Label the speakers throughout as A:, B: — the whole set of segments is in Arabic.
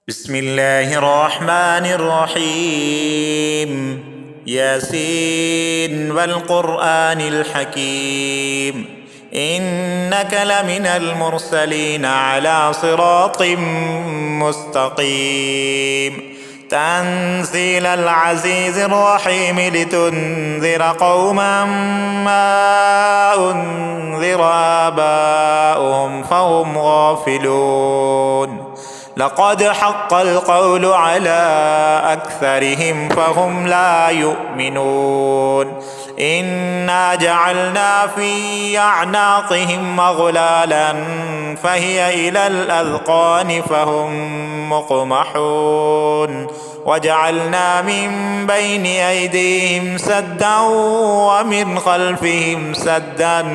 A: بسم الله الرحمن الرحيم. ياسين والقرآن الحكيم، إنك لمن المرسلين على صراط مستقيم. تنزيل العزيز الرحيم لتنذر قوما ما أنذر آباؤهم فهم غافلون. لقد حق القول على أكثرهم فهم لا يؤمنون. إنا جعلنا في أعناقهم أغلالا فهي إلى الأذقان فهم مقمحون. وجعلنا من بين أيديهم سدا ومن خلفهم سدا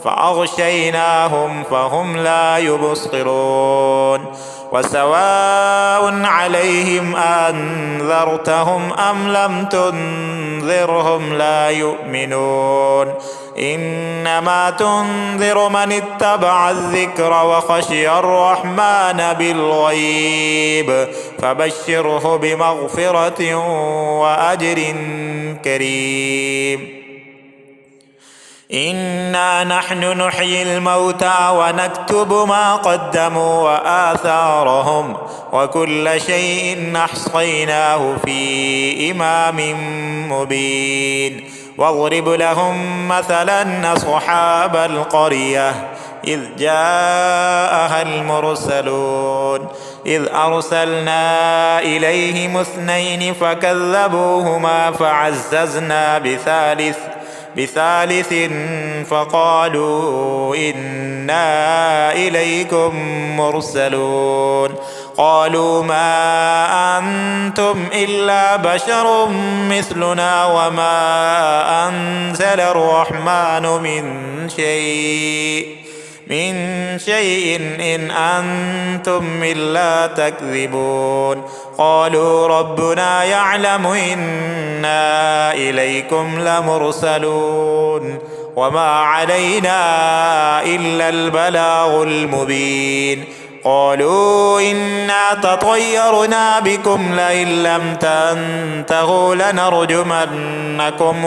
A: فأغشيناهم فهم لا يبصرون. وسواء عليهم أنذرتهم أم لم تنذرهم لا يؤمنون. إنما تنذر من اتبع الذكر وخشي الرحمن بالغيب فبشره بمغفرة وأجر كريم. إنا نحن نحيي الموتى ونكتب ما قدموا وآثارهم وكل شيء أحصيناه في إمام مبين. واضرب لهم مثلا أصحاب القرية إذ جاءها المرسلون إذ أرسلنا إليهم 2 فكذبوهما فعززنا بثالث فقالوا إنا إليكم مرسلون. قالوا ما أنتم إلا بشر مثلنا وما أنزل الرحمن من شيء إن أنتم إلا تكذبون. قالوا ربنا يعلم إنا إليكم لمرسلون وما علينا إلا البلاغ المبين. قالوا إنا تطيرنا بكم لئن لم تنتهوا لنرجمنكم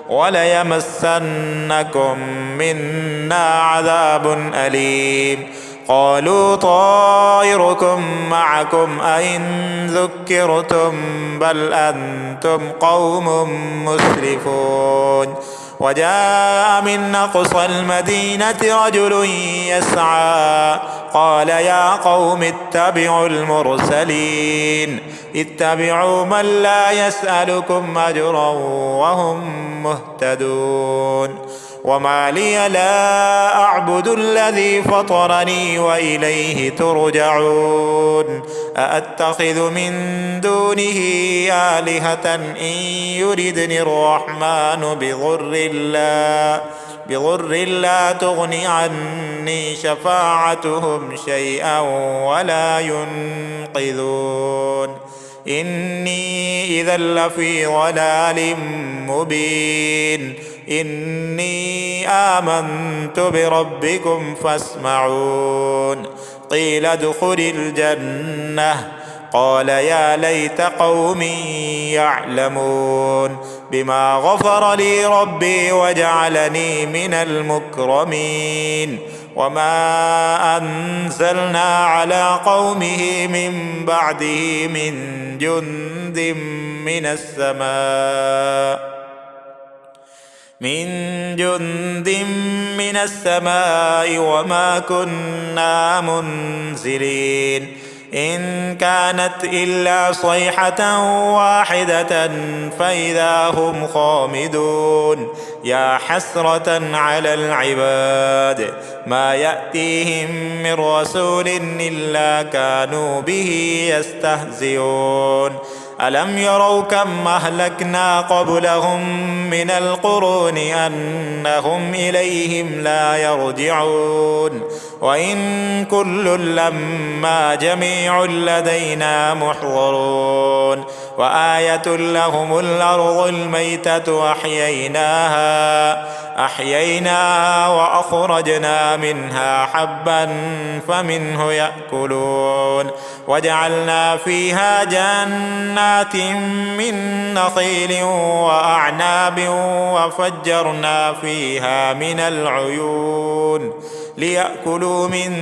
A: وليمسنكم منا عذاب أليم. قالوا طائركم معكم أئن ذكرتم بل أنتم قوم مسرفون. وجاء من أقصى المدينة رجل يسعى قال يا قوم اتبعوا المرسلين اتبعوا من لا يسألكم أجرا وهم مهتدون. وما لي لا أعبد الذي فطرني وإليه ترجعون. أأتخذ من دونه آلهة إن يردني الرحمن بضر لا تغني عني شفاعتهم شيئا ولا ينقذون. إني إذا لفي ضلال مبين. إني آمنت بربكم فاسمعون. قيل ادخل الجنة قال يا ليت قومي يعلمون بما غفر لي ربي وجعلني من المكرمين. وما أنزلنا على قومه من بعده من جند من السماء وما كنا منزلين. إن كانت إلا صيحة واحدة فإذا هم خامدون. يا حسرة على العباد ما يأتيهم من رسول إلا كانوا به يستهزئون. ألم يروا كم أهلكنا قبلهم من القرون أنهم إليهم لا يرجعون. وإن كل لما جميع لدينا محضرون. وآية لهم الأرض الميتة أحييناها أحييناها وأخرجنا منها حبا فمنه يأكلون وجعلنا فيها جنات من نخيل وأعناب وفجرنا فيها من العيون ليأكلوا من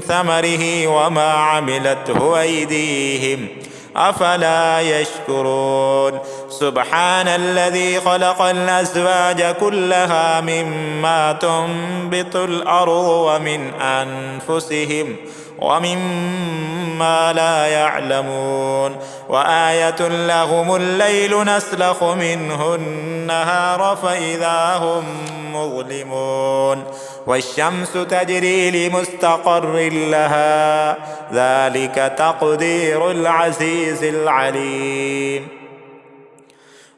A: ثمره وما عملته أيديهم أفلا يشكرون سبحان الذي خلق الأزواج كلها مما تنبت الأرض ومن أنفسهم ومما لا يعلمون وآية لهم الليل نسلخ منه النهار فإذا هم مظلمون والشمس تجري لمستقر لها ذلك تقدير العزيز العليم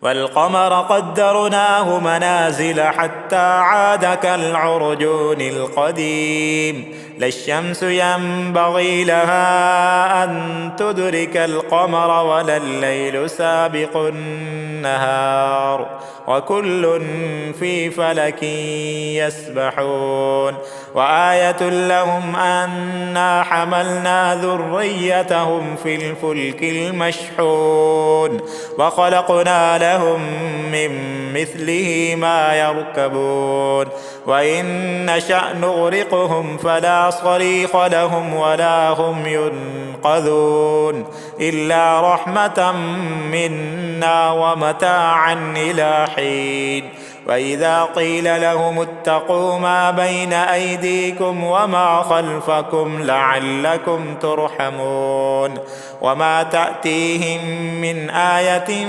A: والقمر قدرناه منازل حتى عاد كالعرجون القديم لا الشمس ينبغي لها أن تدرك القمر ولا الليل سابق النهار وكل في فلك يسبحون وآية لهم أنا حملنا ذريتهم في الفلك المشحون وخلقنا لهم من مثله ما يركبون وإن نشأ نغرقهم فلا صريخ لهم ولا هم ينقذون إلا رحمة منا ومتاعا إلى حين وإذا قيل لهم اتقوا ما بين أيديكم وما خلفكم لعلكم ترحمون وما تأتيهم من آية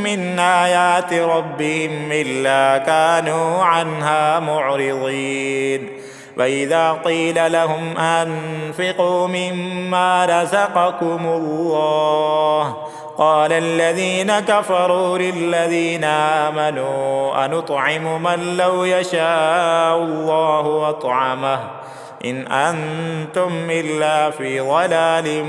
A: من آيات ربهم إلا كانوا عنها معرضين وإذا قيل لهم أنفقوا مما رزقكم الله قال الذين كفروا للذين آمنوا أنطعم من لو يشاء الله أطعمه إن أنتم إلا في ضلال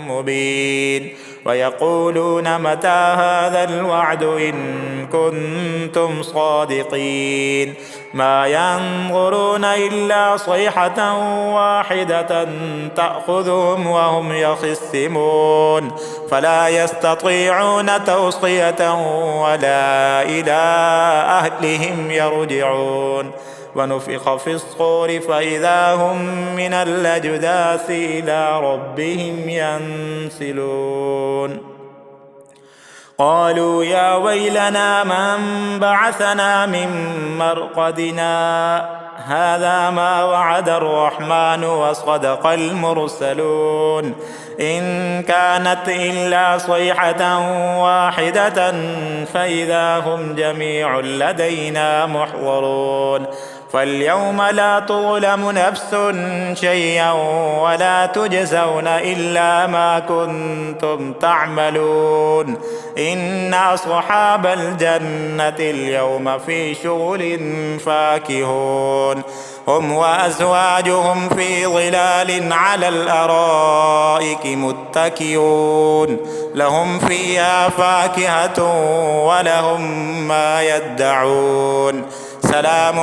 A: مبين ويقولون متى هذا الوعد إن كنتم صادقين ما ينظرون إلا صيحة واحدة تأخذهم وهم يخصمون فلا يستطيعون توصية ولا إلى أهلهم يرجعون ونفخ في الصور فإذا هم من الأجداث إلى ربهم ينسلون قالوا يا ويلنا من بعثنا من مرقدنا هذا ما وعد الرحمن وصدق المرسلون إن كانت إلا صيحة واحدة فإذا هم جميع لدينا محضرون فاليوم لا تظلم نفس شيئا ولا تجزون إلا ما كنتم تعملون إن أصحاب الجنة اليوم في شغل فاكهون هم وأزواجهم في ظلال على الأرائك متكئون لهم فيها فاكهة ولهم ما يدعون سلام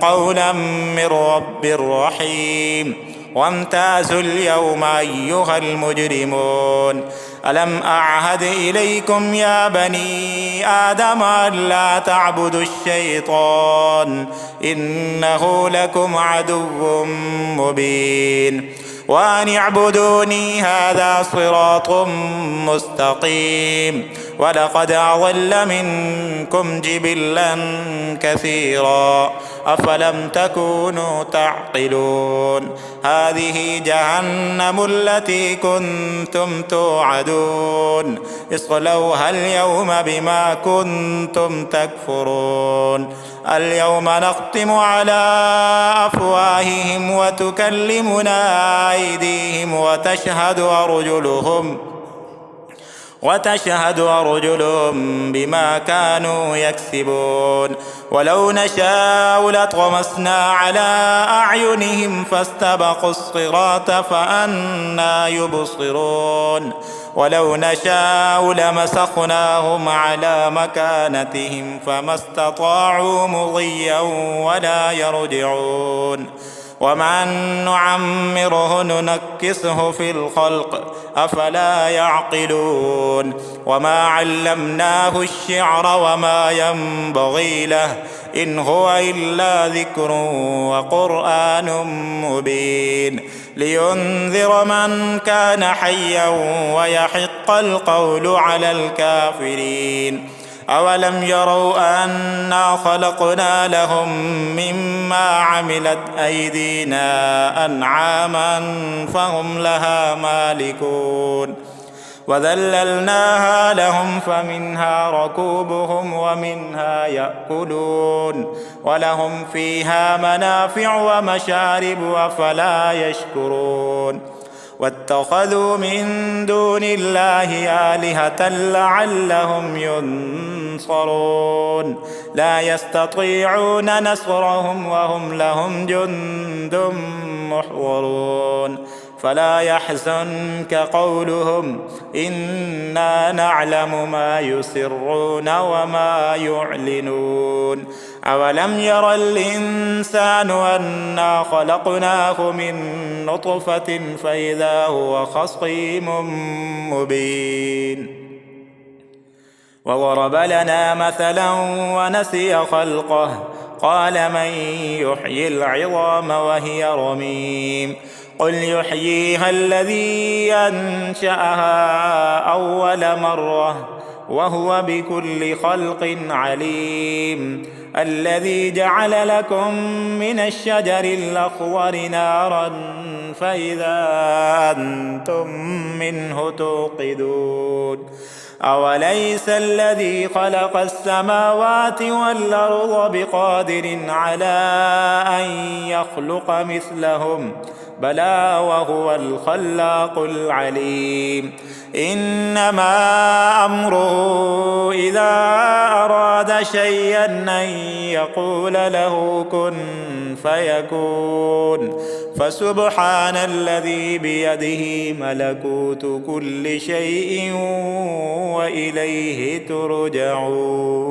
A: قولا من رب رحيم وامتازوا اليوم أيها المجرمون ألم أعهد إليكم يا بني آدم ألا تعبدوا الشيطان إنه لكم عدو مبين وأن اعبدوني هذا صراط مستقيم ولقد أضل منكم جبلا كثيرا أفلم تكونوا تعقلون هذه جهنم التي كنتم توعدون اصلوها اليوم بما كنتم تكفرون اليوم نختم على أفواههم وتكلمنا أيديهم وتشهد أرجلهم بما كانوا يكسبون ولو نشاء لطمسنا على أعينهم فاستبقوا الصراط فأنى يبصرون ولو نشاء لمسخناهم على مكانتهم فما استطاعوا مضيا ولا يرجعون ومن نعمره ننكسه في الخلق أفلا يعقلون وما علمناه الشعر وما ينبغي له إن هو إلا ذكر وقرآن مبين لينذر من كان حيا ويحق القول على الكافرين أولم يروا أنا خلقنا لهم مما عملت أيدينا أنعاما فهم لها مالكون وذللناها لهم فمنها ركوبهم ومنها يأكلون ولهم فيها منافع ومشارب أفلا يشكرون واتخذوا من دون الله آلهة لعلهم ينصرون لا يستطيعون نصرهم وهم لهم جند محضرون فلا يحزنك قولهم إنا نعلم ما يسرون وما يعلنون أولم ير الإنسان أنا خلقناه من نطفة فإذا هو خصيم مبين وضرب لنا مثلا ونسي خلقه قال من يحيي العظام وهي رميم قل يحييها الذي أنشأها أول مرة وهو بكل خلق عليم الذي جعل لكم من الشجر الأخضر نارا فإذا أنتم منه توقدون أوليس الذي خلق السماوات والأرض بقادر على أن يخلق مثلهم بلى وهو الخلاق العليم إنما أمره إذا أراد شيئا أن يقول له كن فيكون فسبحان الذي بيده ملكوت كل شيء وإليه ترجعون.